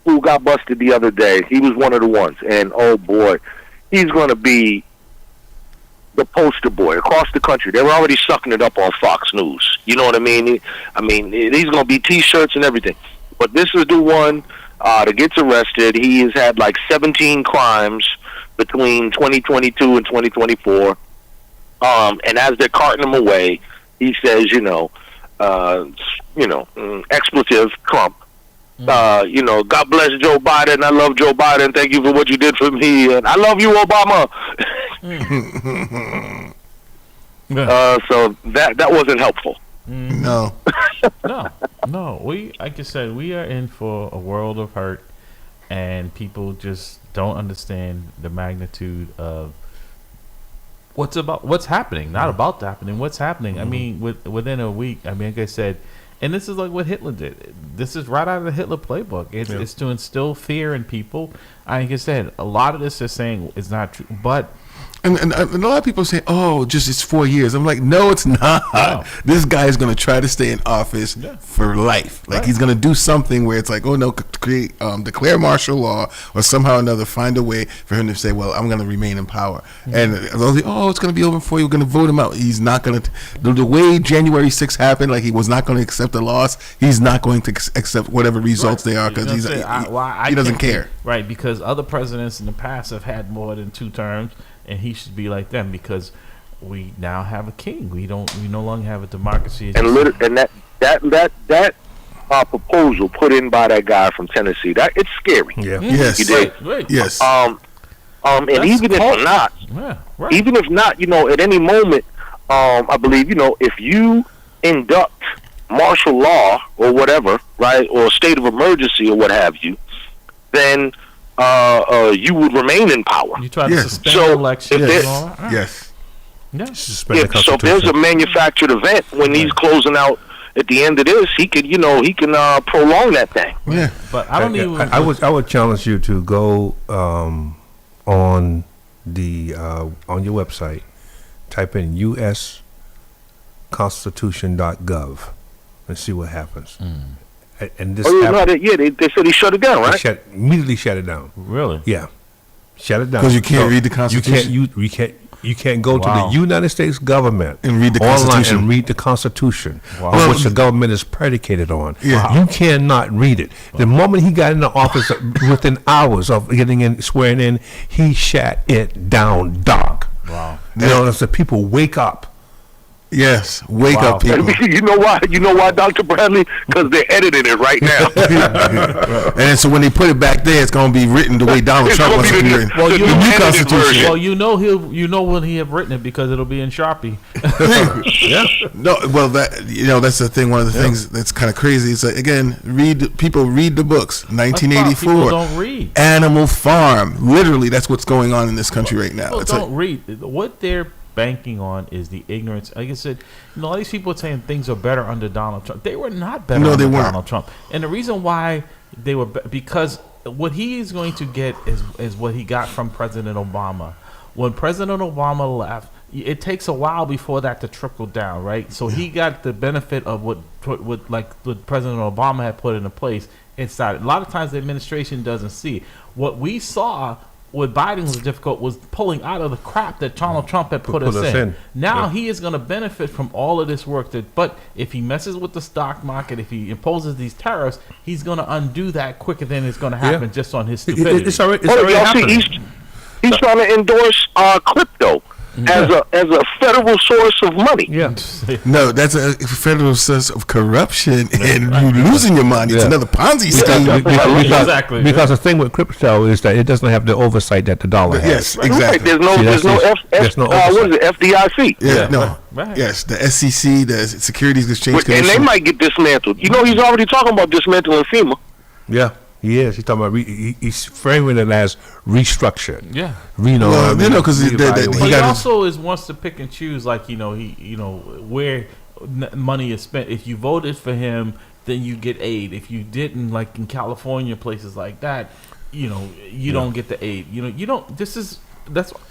who got busted the other day. He was one of the ones, and oh boy, he's going to be the poster boy across the country. They're already sucking it up on Fox News. You know what I mean? He's going to be T-shirts and everything. But this is the one that gets arrested. He has had 17 crimes between 2022 and 2024. And as they're carting him away, he says, expletive Trump. God bless Joe Biden. I love Joe Biden. Thank you for what you did for me. And I love you, Obama. So that wasn't helpful. No. No. We, like I said, we are in for a world of hurt, and people just don't understand the magnitude of what's happening. Not about to happen, what's happening. I mean, within a week. I mean, like I said, and this is like what Hitler did. This is right out of the Hitler playbook. It's to instill fear in people. Like I said, a lot of this is saying is not true, but. And a lot of people say, "Oh, just it's 4 years." I'm like, "No, it's not. No. This guy is going to try to stay in office for life. Like he's going to do something where it's like, oh no, declare martial law or somehow or another find a way for him to say, well, I'm going to remain in power." And they'll say, "Oh, it's going to be over for you. We're going to vote him out." He's not going to. The way January 6th happened, like he was not going to accept the loss. He's not going to accept whatever results they are because he doesn't care. Right, because other presidents in the past have had more than 2 terms. And he should be like them because we now have a king. We no longer have a democracy. And that proposal put in by that guy from Tennessee, that it's scary. Yeah. Yes. You did. Right. Yes. And even if not, even if not, at any moment, I believe, if you induct martial law or whatever, right, or state of emergency or what have you, then you would remain in power. You try to suspend elections. Yes. So if there's a manufactured event when he's closing out at the end of this, he can prolong that thing. Yeah. But I don't even. I would challenge you to go on your website, type in usconstitution.gov and see what happens. And this they said he shut it down, right? Immediately shut it down. Really? Yeah, shut it down because you can't read the Constitution. You can't go to the United States government and read the Constitution and read the Constitution, on which the government is predicated on. Yeah. You cannot read it. The moment he got in the office, within hours of getting swearing in, he shut it down, Doc. Wow. As the people wake up. Yes, wake up, people. You know why, Dr. Bradley? Because they're editing it right now. And so when they put it back there, it's going to be written the way Donald Trump wants it to be written. Well, the new Constitution. Well, when he have written it because it'll be in Sharpie. Yeah. No. Well, that's the thing. One of the things that's kind of crazy is that, again, people read the books. 1984. People don't read. Animal Farm. Literally, that's what's going on in this country right now. People don't read. What they're banking on is the ignorance. Like I said, all these people are saying things are better under Donald Trump. They were not better under Donald Trump. And the reason why they were because what he is going to get is what he got from President Obama. When President Obama left, it takes a while before that to trickle down, right? So he got the benefit of what President Obama had put into place inside. A lot of times the administration doesn't see. What we saw what Biden was difficult was pulling out of the crap that Donald Trump had put us in. Now he is going to benefit from all of this work. But if he messes with the stock market, if he imposes these tariffs, he's going to undo that quicker than it's going to happen just on his stupidity. It's already happening. He's trying to endorse crypto as a federal source of money. Yeah. No, that's a federal source of corruption and you losing your money. It's another Ponzi scheme. Exactly. Because the thing with crypto is that it doesn't have the oversight that the dollar has. Yes, exactly. Right. There's no what is it? FDIC. Yeah, no. Right. Yes, the SEC, the Securities Exchange Commission. And they might get dismantled. He's already talking about dismantling FEMA. Yeah. He is. He's talking about. He's framing it as restructured. Yeah. Because he also wants to pick and choose, like where money is spent. If you voted for him, then you get aid. If you didn't, like in California, places like that, you don't get the aid. You don't. That's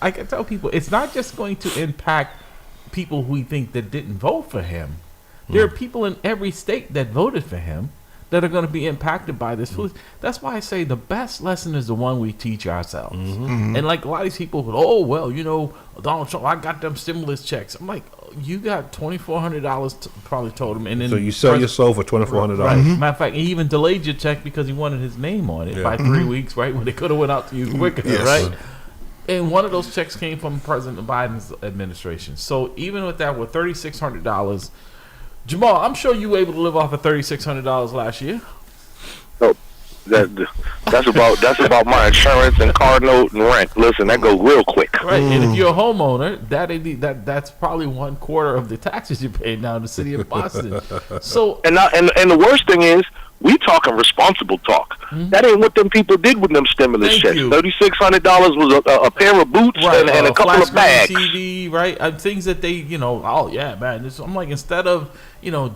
I can tell people. It's not just going to impact people who we think that didn't vote for him. There are people in every state that voted for him that are going to be impacted by this. That's why I say the best lesson is the one we teach ourselves. And like a lot of these people go, Donald Trump, I got them stimulus checks. I'm like, you got $2,400 probably told him. And then so you sell your soul for $2,400. Right. Matter of fact, he even delayed your check because he wanted his name on it by 3 weeks, right? When they could have went out to you quicker, right? And one of those checks came from President Biden's administration. So even with that, with $3,600, Jamal, I'm sure you were able to live off of $3,600 last year. No, that's about my insurance and car note and rent. Listen, that goes real quick. Right, and if you're a homeowner, that's probably 1/4 of the taxes you pay now in the city of Boston. So and the worst thing is, we talking responsible talk. Mm-hmm. That ain't what them people did with them stimulus checks. $3,600 was a pair of boots and a couple of bags. TV, right? Things that they, oh yeah, man. I'm like, instead of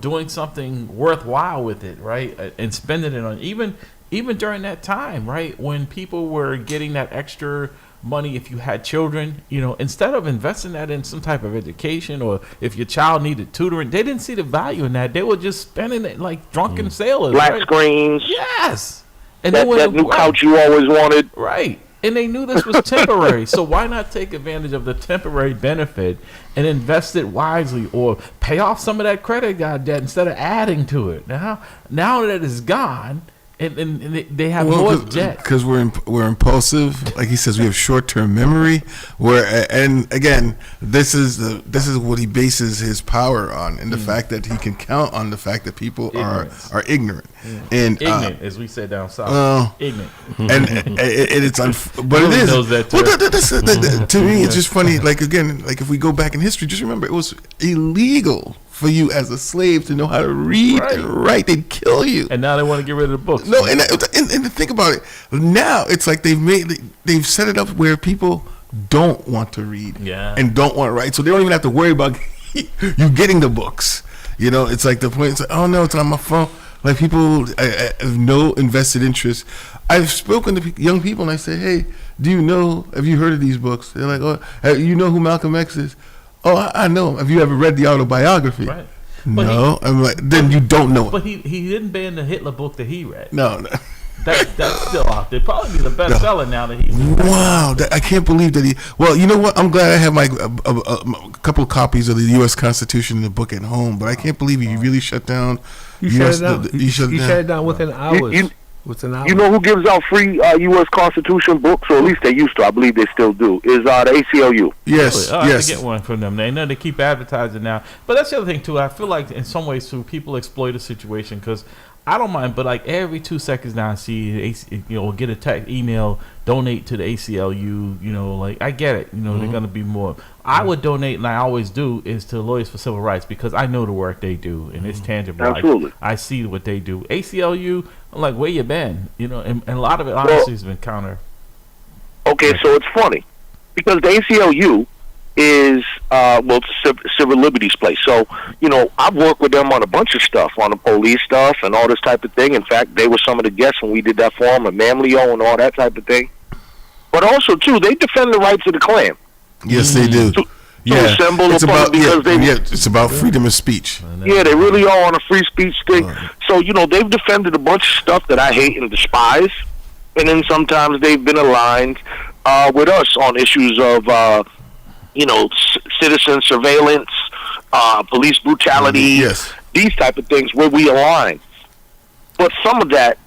doing something worthwhile with it, right, and spending it on even during that time, right, when people were getting that extra money if you had children, instead of investing that in some type of education, or if your child needed tutoring, they didn't see the value in that. They were just spending it like drunken sailors. Black screens. Yes. And that new couch you always wanted. Right. And they knew this was temporary. So why not take advantage of the temporary benefit and invest it wisely, or pay off some of that credit card debt instead of adding to it? Now that it's gone, and they have more debt because we're impulsive. Like he says, we have short-term memory. And again, this is what he bases his power on, and the fact that he can count on the fact that people are ignorant. Yeah. And ignorant, as we say down south. Ignorant, and it's but it is. To me, it's just funny. Like again, like if we go back in history, just remember it was illegal for you as a slave to know how to read and write. They'd kill you. And now they want to get rid of the books. No, and think about it. Now it's like they've set it up where people don't want to read and don't want to write, so they don't even have to worry about you getting the books. It's like the point. It's like, oh no, it's on my phone. Like people have no invested interest. I've spoken to young people and I say, hey, have you heard of these books? They're like, oh, you know who Malcolm X is? Oh, I know. Have you ever read the autobiography? Right. No. I'm like, then you don't know it. But he didn't ban the Hitler book that he read. No. That's still out there. Probably be the bestseller now that he's. Wow, I can't believe that he. Well, you know what? I'm glad I have my a couple of copies of the U.S. Constitution in the book at home. But I can't believe he really shut down. You shut it down within hours. You know who gives out free U.S. Constitution books, or at least they used to. I believe they still do. Is the ACLU? Yes, I have to get one from them. They know they keep advertising now. But that's the other thing too. I feel like in some ways too, people exploit a situation because I don't mind, but like every 2 seconds now I see get a text email, donate to the ACLU. Like I get it. They're gonna be more. I would donate, and I always do, is to Lawyers for Civil Rights because I know the work they do and it's tangible. Absolutely, I see what they do. ACLU, I'm like, where you been? And a lot of it honestly has been counter. Okay, so it's funny because the ACLU is it's a civil liberties place. So I've worked with them on a bunch of stuff, on the police stuff and all this type of thing. In fact, they were some of the guests when we did that forum at MAMLEO and all that type of thing. But also too, they defend the rights of the Klan. Yes, they do. Assemble it's about freedom of speech. Yeah, they really are on a free speech thing. So they've defended a bunch of stuff that I hate and despise, and then sometimes they've been aligned with us on issues of citizen surveillance, police brutality, these type of things where we align. But some of that,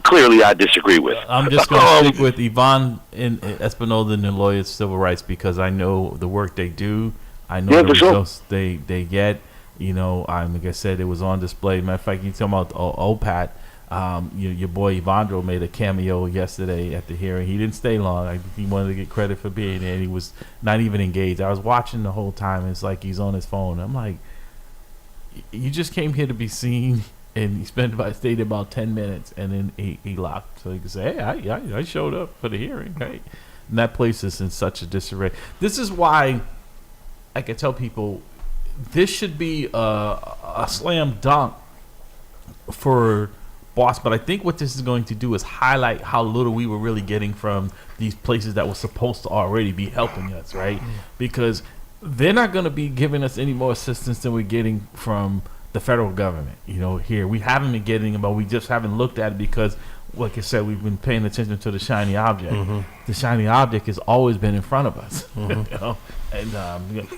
clearly I disagree with. I'm just going to stick with Yvonne and Espinoza and the Lawyers for Civil Rights because I know the work they do. I know the results they get. Like I said, it was on display. Matter of fact, you talking about OPAT. Your boy Evandro made a cameo yesterday at the hearing. He didn't stay long. He wanted to get credit for being there. And he was not even engaged. I was watching the whole time. And it's like he's on his phone. I'm like, you just came here to be seen, and he stayed about 10 minutes, and then he locked. So he could say, hey, I showed up for the hearing, right? And that place is in such a disarray. This is why I can tell people this should be a slam dunk for Boston, but I think what this is going to do is highlight how little we were really getting from these places that were supposed to already be helping us, right? Because they're not going to be giving us any more assistance than we're getting from the federal government. Here we haven't been getting them, but we just haven't looked at it because, like I said, we've been paying attention to the shiny object. The shiny object has always been in front of us. And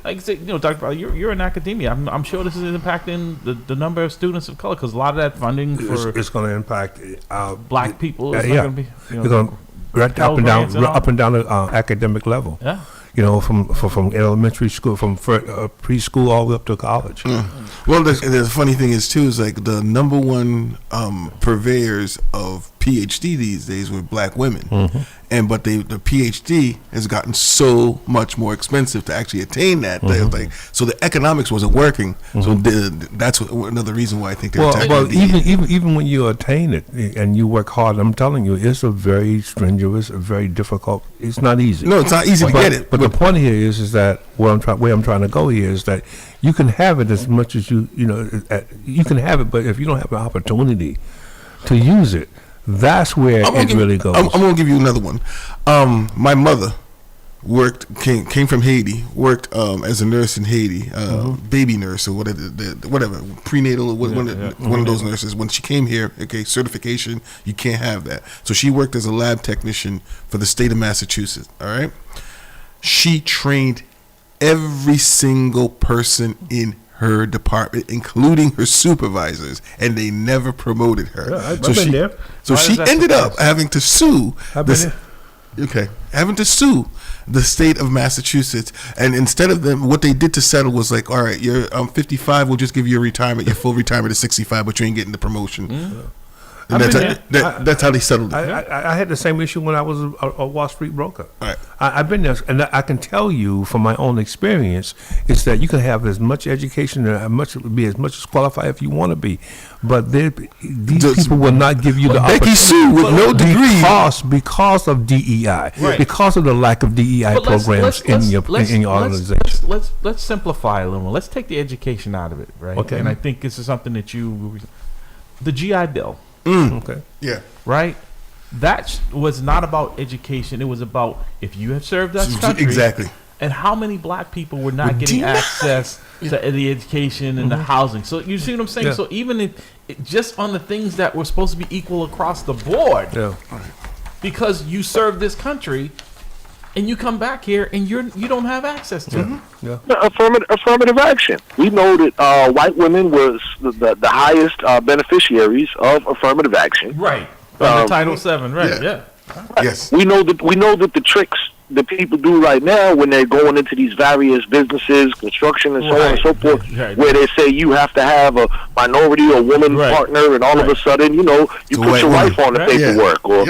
like I said, Dr. Bradley, you're in academia. I'm sure this is impacting the number of students of color because a lot of that funding for it's going to impact black people. Is not going to be. It's going to up and down the academic level. Yeah. From elementary school, from preschool all the way up to college. Well, the funny thing is too is like the number one purveyors of PhD these days with black women, but the PhD has gotten so much more expensive to actually attain that. So the economics wasn't working. So that's another reason why I think they're attacking. Well, even when you attain it and you work hard, I'm telling you, it's a very strenuous, a very difficult. It's not easy. No, it's not easy to get it. But the point here is that where I'm trying to go here is that you can have it as much as you can have it, but if you don't have an opportunity to use it, that's where it really goes. I'm going to give you another one. My mother came from Haiti, worked as a nurse in Haiti, baby nurse or whatever, prenatal, one of those nurses. When she came here, certification, you can't have that. So she worked as a lab technician for the state of Massachusetts, all right? She trained every single person in her department, including her supervisors, and they never promoted her. Yeah, I've been there. So she ended up having to sue having to sue the state of Massachusetts, and instead of them, what they did to settle was like, all right, you're 55, we'll just give you your full retirement at 65, but you ain't getting the promotion. And that's how they settled it. I had the same issue when I was a Wall Street broker. Right. I've been there, and I can tell you from my own experience is that you can have as much education and be as much as qualified if you want to be, but these people will not give you the opportunity. Becky Sue with no degree because of DEI, because of the lack of DEI programs in your organization. Let's simplify a little more. Let's take the education out of it, right? Okay. And I think this is something that the GI Bill. Okay. Yeah. Right? That was not about education. It was about if you have served us country. Exactly. And how many black people were not getting access to the education and the housing. So you see what I'm saying? Yeah. So even just on the things that were supposed to be equal across the board, because you served this country and you come back here and you don't have access to it. Yeah. Affirmative action. We know that white women was the highest beneficiaries of affirmative action. Right. Under Title VII. Right. Yeah. Yes. We know that the tricks that people do right now when they're going into these various businesses, construction and so on and so forth, where they say you have to have a minority or woman partner, and all of a sudden, you put your wife on the paperwork, or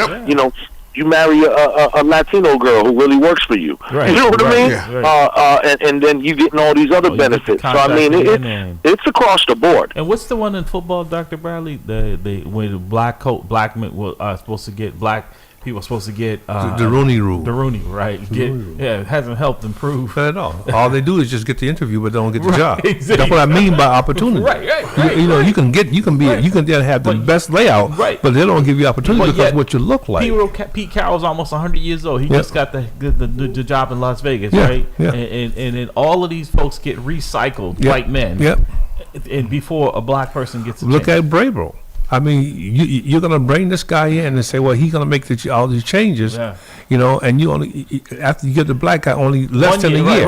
you marry a Latino girl who really works for you. Right. You know what I mean? Yeah. And then you getting all these other benefits. So I mean, it's across the board. And what's the one in football, Dr. Bradley? When black men were supposed to get people are supposed to get the Rooney Rule. The Rooney, right? It hasn't helped improve at all. All they do is just get the interview, but don't get the job. Exactly. That's what I mean by opportunity. Right. You can then have the best layout, but they don't give you opportunity because of what you look like. Pete Carroll's almost 100 years old. He just got the job in Las Vegas, right? Yeah. And then all of these folks get recycled, white men. Yep. And before a black person gets a look chance. at Braybo. I mean, you're going to bring this guy in and say, well, he's going to make all these changes, and you only, after you get the black guy, only less than a year.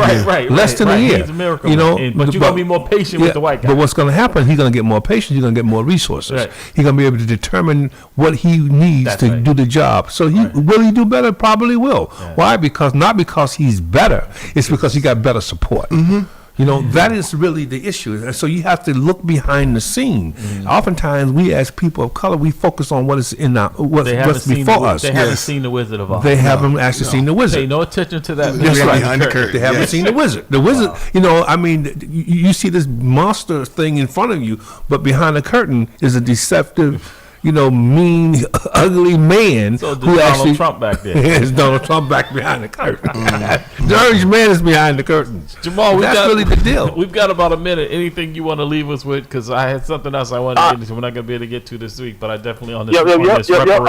Less than a year. He's a miracle. But you're going to be more patient with the white guy. But what's going to happen, he's going to get more patient, he's going to get more resources. Right. He's going to be able to determine what he needs to do the job. So will he do better? Probably will. Yeah. Why? Not because he's better. It's because he got better support. Mm-hmm. That is really the issue. So you have to look behind the scene. Mm-hmm. Oftentimes, we as people of color, we focus on what is what's before us. They haven't seen the Wizard of Oz. They haven't actually seen the Wizard. Pay no attention to that. That's right. Behind the curtain. They haven't seen the Wizard. The Wizard, I mean, you see this monster thing in front of you, but behind the curtain is a deceptive, mean, ugly man who Donald actually Trump back there. Is Donald Trump back behind the curtain. The orange man is behind the curtains. Jamal, that's really the deal. We've got about a minute. Anything you want to leave us with? Because I had something else I wanted to get into. We're not going to be able to get to this week, but I definitely on this. I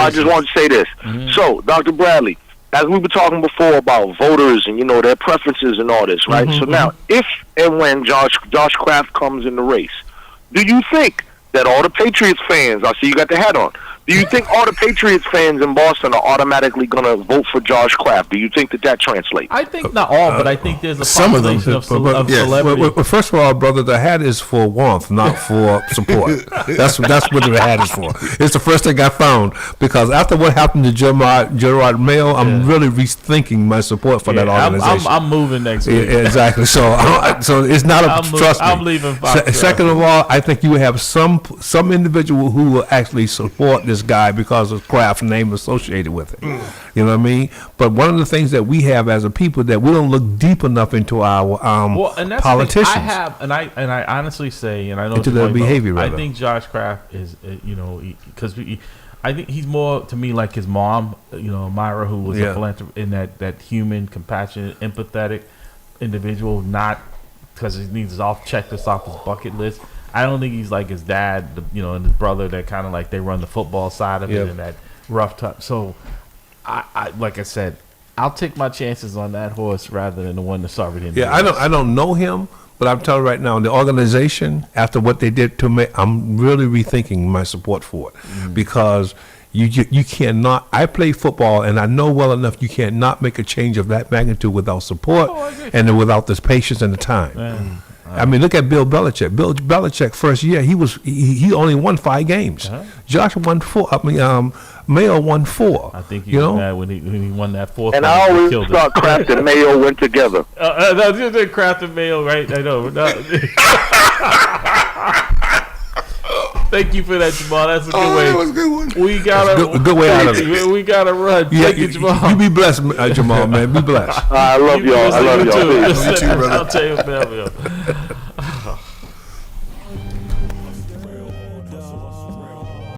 just wanted to say this. Mm-hmm. So, Dr. Bradley, as we were talking before about voters and their preferences and all this, right? Mm-hmm. So now, if and when Josh Kraft comes in the race, do you think that all the Patriots fans, I see you got the hat on, do you think all the Patriots fans in Boston are automatically going to vote for Josh Kraft? Do you think that translates? I think not all, but I think there's a population of celebrities. Well, first of all, brother, the hat is for warmth, not for support. That's what the hat is for. It's the first thing I found, because after what happened to Gerard Mayo, I'm really rethinking my support for that organization. I'm moving next week. Yeah, exactly. So it's not trust me. I'm leaving Fox. Second of all, I think you have some individual who will actually support this this guy because of Kraft's name associated with it. You know what I mean? But one of the things that we have as a people that we don't look deep enough into our and that's politicians. I have, and I honestly say, and I know into their behavior. I think Josh Kraft is, because I think he's more to me like his mom, Myra, who was a philanthropist, in that human, compassionate, empathetic individual, not because he needs to check this off his bucket list. I don't think he's like his dad, and his brother that kind of like they run the football side of it and that rough time. So, I like I said, I'll take my chances on that horse rather than the one that's already in. Yeah, I don't know him, but I'm telling you right now, the organization after what they did to me, I'm really rethinking my support for it because. You cannot. I play football, and I know well enough you cannot make a change of that magnitude without support and without this patience and the time. I mean, look at Bill Belichick. Bill Belichick first year he only won 5 games. Josh won 4. Mayo won 4. I think he was mad when he won that 4th. And I always thought Kraft and Mayo went together. Just Kraft and Mayo, right? I know. Thank you for that, Jamal. That's a good way. That was a good one. We got a good way out of it. We got to run. Thank you, Jamal. You be blessed, Jamal, man. Be blessed. I love y'all. I love y'all. You too, brother. I'll tell you,